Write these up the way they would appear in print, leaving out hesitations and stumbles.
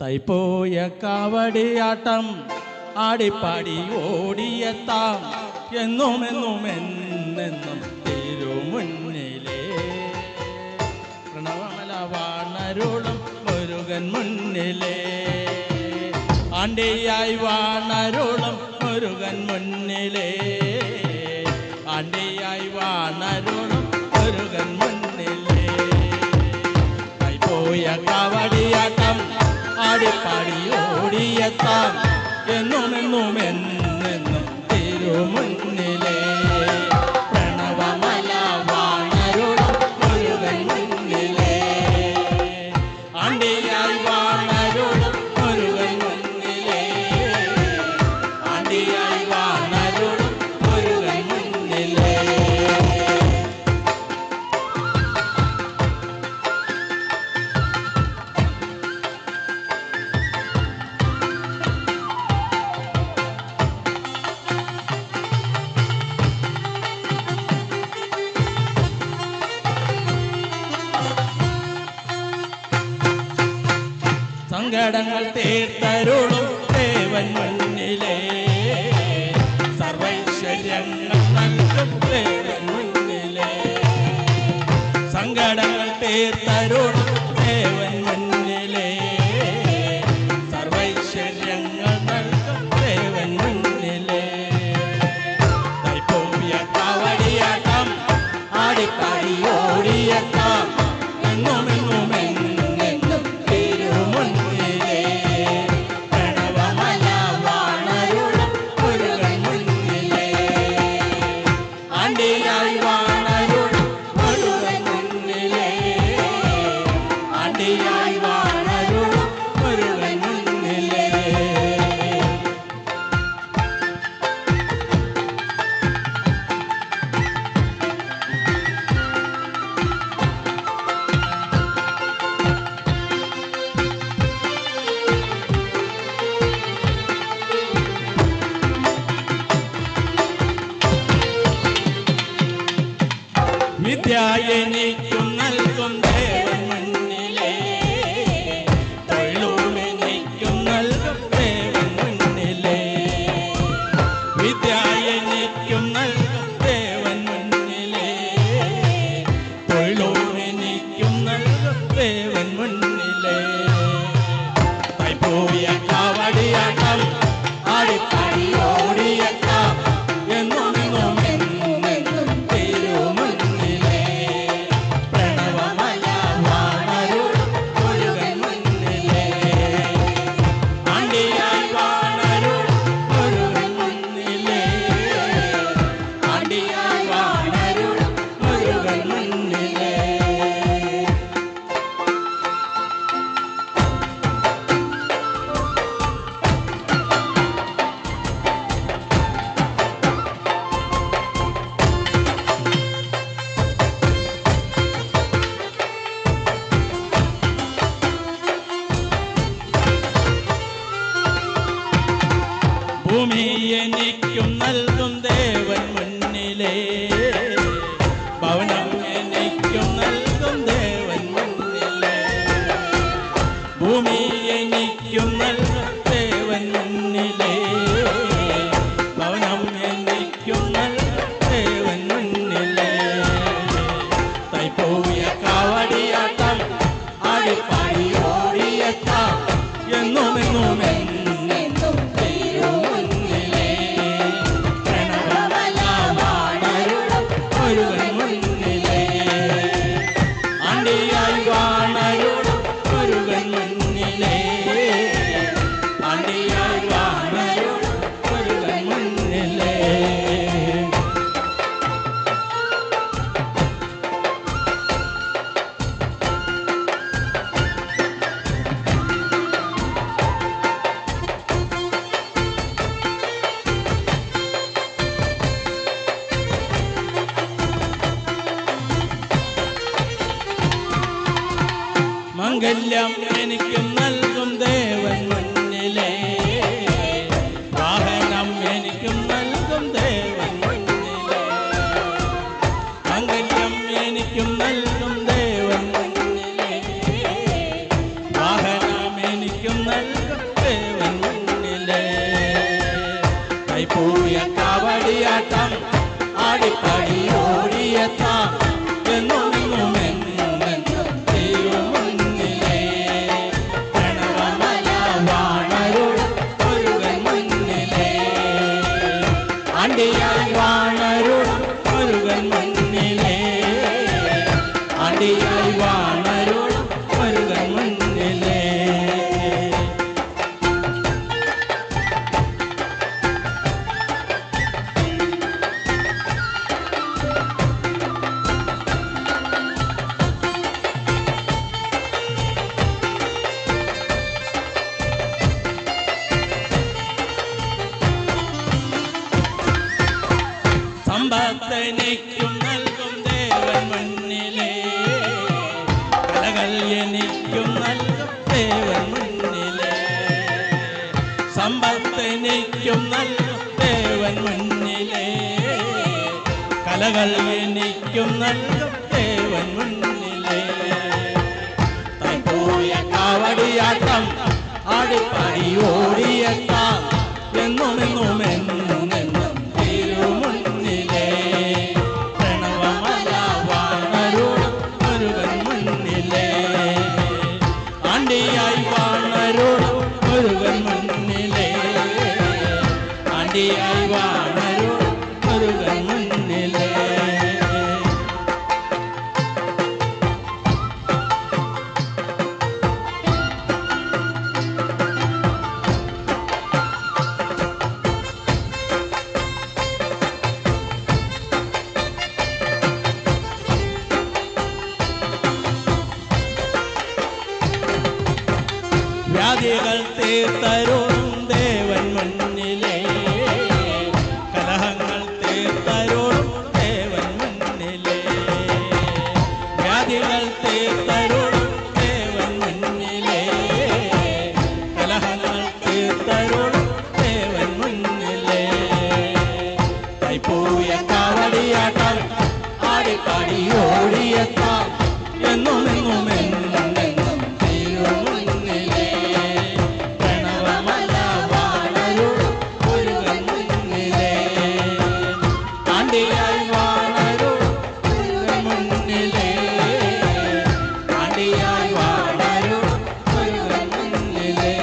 തൈപ്പോയ കാവടിയാട്ടം ആടിപ്പാടി ഓടിയെത്താം എന്നും എന്നും എന്നെന്നും തിരുമുന്നിലേ പ്രണവമല വാണരുളും മുരുകൻ മുന്നിലേ ആണ്ടിയായി വാണരുളും മുരുകൻ മുന്നിലേ ആണ്ടിയായി വാണരുളും മുരുകൻ മുന്നിലേ തൈപ്പോയ കാവടിയാട്ടം ആടിപ്പാടി ഓടിയെത്താം എന്നും എന്നും എന്നെന്നും തിരുമുന്നിലേ പ്രണവമല വാണരുളും മുരുകൻ മുന്നിലേ ആണ്ടിയായി വാണരുളും മുരുകൻ മുന്നിലേ ആണ്ടിയായി വാണരുളും മുരുകൻ മുന്നിലേ സങ്കടങ്ങൾ തീർത്തരുളും ദേവൻ മുന്നിലേ സർവൈശ്വര്യങ്ങൾ നൽകും ദേവൻ മുന്നിലേ സങ്കടങ്ങൾ തീർത്തരുളും ദേവൻ മുന്നിലേ സർവൈശ്വര്യങ്ങൾ നൽകും ദേവൻ മുന്നിലേ തൈപ്പോയ കാവടിയാട്ടം ആടിപ്പാടി ഓടിയെത്താം എന്നും എന്നും എന്നെന്നും തിരുമുന്നിലേ പ്രണവമല വാണരുളും മുരുകൻ മുന്നിലേ ആണ്ടിയായി വാണരുളും മുരുകൻ മുന്നിലേ ആണ്ടിയായി വാണരുളും മുരുകൻ മുന്നിലേ വിദ്യ എനിക്കും നൽകും ദേവൻ മുന്നിലേ തൊഴിലും എനിക്കും നൽകും ദേവൻ മുന്നിലേ വിദ്യ എനിക്കും നൽകും ദേവൻ മുന്നിലേ തൊഴിലും എനിക്കും നൽകും ദേവൻ മുന്നിലേ തൈപ്പോയ കാവടിയാട്ടം ആടിപ്പാടി ഓടിയെത്താം എന്നും എന്നും എന്നെന്നും തിരുമുന്നിലേ പ്രണവമല വാണരുളും മുരുകൻ മുന്നിലേ ആണ്ടിയായി വാണരുളും മുരുകൻ മുന്നിലേ ആണ്ടിയായി വാണരുളും മുരുകൻ മുന്നിലേ ഭൂമി എനിക്കും നൽകും ദേവൻ മുന്നിലേ ഭവനം എനിക്കും നൽകും ദേവൻ മുന്നിലേ ഭൂമി എനിക്കും നൽകും ദേവൻ മുന്നിലേ ഭവനം എനിക്കും നൽകും ദേവൻ മുന്നിലേ തൈപ്പോയ കാവടിയാട്ടം ആടിപ്പാടി ഓടിയെത്താം എന്നും എന്നും എന്നെന്നും തിരുമുന്നിലേ പ്രണവമല വാണരുളും മുരുകൻ മുന്നിലേ ആണ്ടിയായി വാണരുളും മുരുകൻ മുന്നിലേ ആണ്ടിയായി വാണരുളും മുരുകൻ മുന്നിലേ മംഗല്യം എനിക്കും നൽകും ദേവൻ മുന്നിലേ വാഹനം എനിക്കും നൽകും ദേവൻ മുന്നിലേ മംഗല്യം എനിക്കും നൽകും ദേവൻ മുന്നിലേ വാഹനം എനിക്കും നൽകും ദേവൻ മുന്നിലേ. കൈപ്പൂയ കാവടിയാട്ടം ആടിപ്പാടി ഓടിയെത്താം എന്നും എന്നും തിരുമുന്നിലേ. പ്രണവമല വാണരുളും മുരുകൻ മുന്നിലേ. ആണ്ടിയായി വാണരുളും മുരുകൻ മുന്നിലേ. ആണ്ടിയായി വാണരുളും മുരുകൻ മുന്നിലേ. സമ്പത്തനിക്കും നൽകും ദേവൻ മുന്നിലേ. കലകൾ എനിക്കും നൽകും ദേവൻ മുന്നിലേ. സമ്പത്തനിക്കും നൽകും ദേവൻ മുന്നിലേ. കലകൾ എനിക്കും നൽകും ദേവൻ മുന്നിലേ. തൈപ്പൂയ കാവടിയാട്ടം ആടിപ്പാടി ഓടിയെത്താം എന്നും തിരുമുന്നിലേ. പ്രണവമല വാണരുളും മുരുകൻ മുന്നിലേ. ആണ്ടിയായി വാണരുളും മുരുകൻ മുന്നിലേ. ആണ്ടിയായി വാണരുളും മുരുകൻ മുന്നിലേ. വ്യാധികൾ തീർത്തരുളും ദേവൻ മുന്നിലേ. കലഹങ്ങൾ തീർത്തരുളും ദേവൻ മുന്നിലേ. വ്യാധികൾ തീർത്തരുളും ദേവൻ മുന്നിലേ. കലഹങ്ങൾ തീർത്തരുളും ദേവൻ മുന്നിലേ. കൈപ്പൂയ കാവടിയാട്ടം ആടിപ്പാടി ഓടിയെത്താം എന്നും തിരുമുന്നിലേ. പ്രണവമല വാണരുളും മുരുകൻ മുന്നിലേ. ആണ്ടിയായി വാണരുളും മുരുകൻ മുന്നിലേ. ആണ്ടിയായി വാണരുളും മുരുകൻ മുന്നിലേ.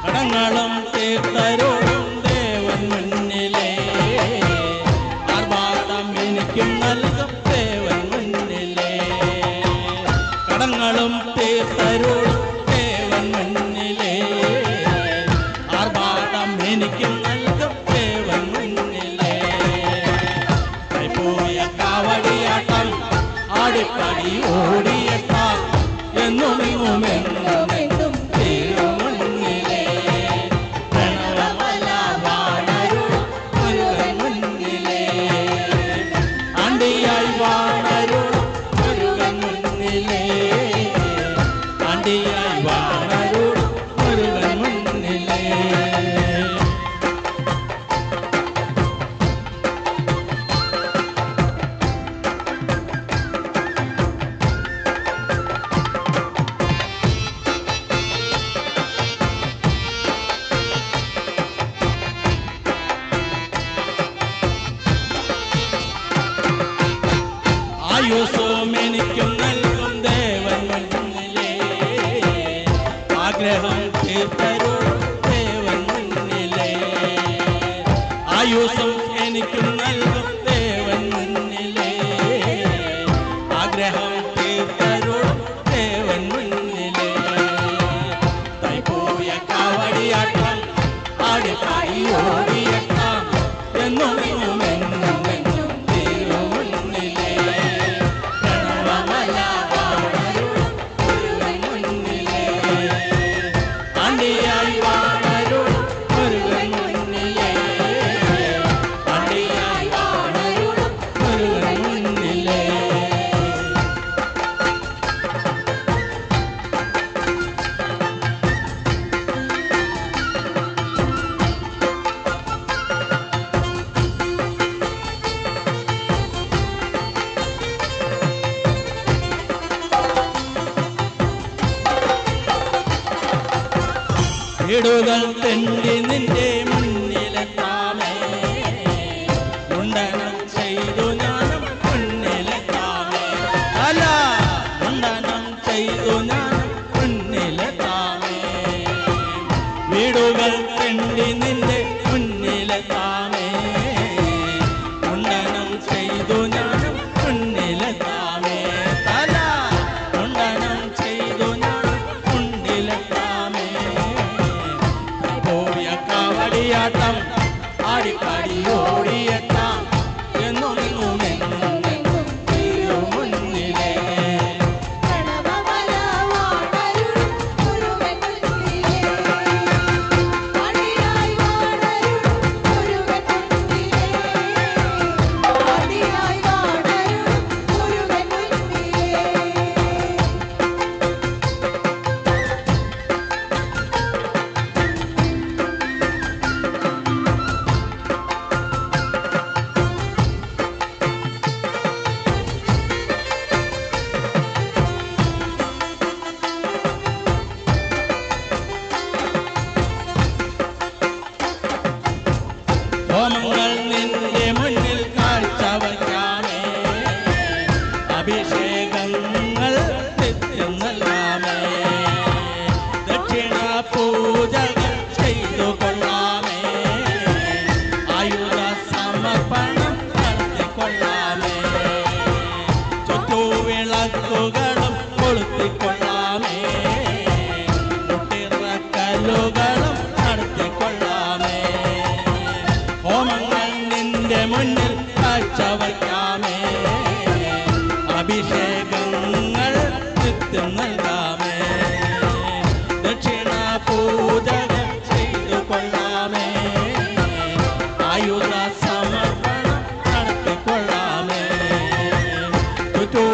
കടങ്ങളും തീർത്തരുളും ദേവൻ മുന്നിലേ. ആർഭാടം എനിക്കും നൽകും ദേവൻ മുന്നിലേ. കടങ്ങളും തീർത്തരുളും ദേവൻ മുന്നിലേ. ആർഭാടം എനിക്കും നൽകും ദേവൻ മുന്നിലേ. കൈപ്പൂയ കാവടിയാട്ടം ആടിപ്പാടി ഓടിയെത്താം എന്നും തിരുമുന്നിലേ. പ്രണവമല വാണരുളും മുരുകൻ മുന്നിലേ. ആണ്ടിയായി വാണരുളും മുരുകൻ മുന്നിലേ. ആണ്ടിയായി വാണരുളും മുരുകൻ മുന്നിലേ. ആയുസ്സും എനിക്കും നൽകും ദേവൻ മുന്നിലേ. ആഗ്രഹം തീർത്തരുളും ദേവൻ മുന്നിലേ. ആയുസ്സും എനിക്കും നൽകും ദേവൻ മുന്നിലേ. ആഗ്രഹം തീർത്തരുളും ദേവൻ മുന്നിലേ. തൈപ്പൂയ കാവടിയാട്ടം ആടിപ്പാടി ഓടിയെത്താം എന്നും തിരുമുന്നിലേ. പ്രണവമല വീടുകൾ തെണ്ടി നിന്റെ മുന്നിലെത്താമേ മുണ്ടനം ചെയ്തു ഞാനും മുന്നിലെത്താമേ അല്ല മുണ്ടനം ചെയ്തു ഞാനും മുന്നിലെത്താമേ വീടുകൾ തെണ്ടി നിന്റെ മുന്നിലെത്താമേ മുണ്ടനം ചെയ്തു ഞാനും മുന്നിലെത്താമേ അല്ല മുണ്ടനം ചെയ്തു ഞാനും മുന്നിലെത്താമേ ഓടിയ കാവടിയാട്ടം ആടിപ്പാടി ഓടിയെത്താം എന്നും എന്നും എന്നും എന്നും തിരുമുന്നിലേ ഹോമങ്ങൾ നിന്റെ മുന്നിൽ കാഴ്ചവയ്ക്കാമേ അഭിഷേകങ്ങൾ നിത്യം നൽകാമേ ദക്ഷിണ പൂജകൾ ചെയ്തു കൊള്ളാമേ ആയുധ സമർപ്പണം നടത്തിക്കൊള്ളാമേ ചുറ്റുവിളക്കുകളും കൊളുത്തിക്കൊള്ളാമേ മുട്ടിറക്കലുകളും നടത്തിക്കൊള്ളാമേ ഹോമങ്ങൾ നിന്റെ മുന്നിൽ കാഴ്ചവയ്ക്കാമേ അഭിഷേകങ്ങൾ നിത്യം നൽകാമേ ദക്ഷിണ പൂജകൾ ചെയ്തു കൊള്ളാമേ ആയുധ സമർപ്പണം നടത്തിക്കൊള്ളാമേ ചുറ്റു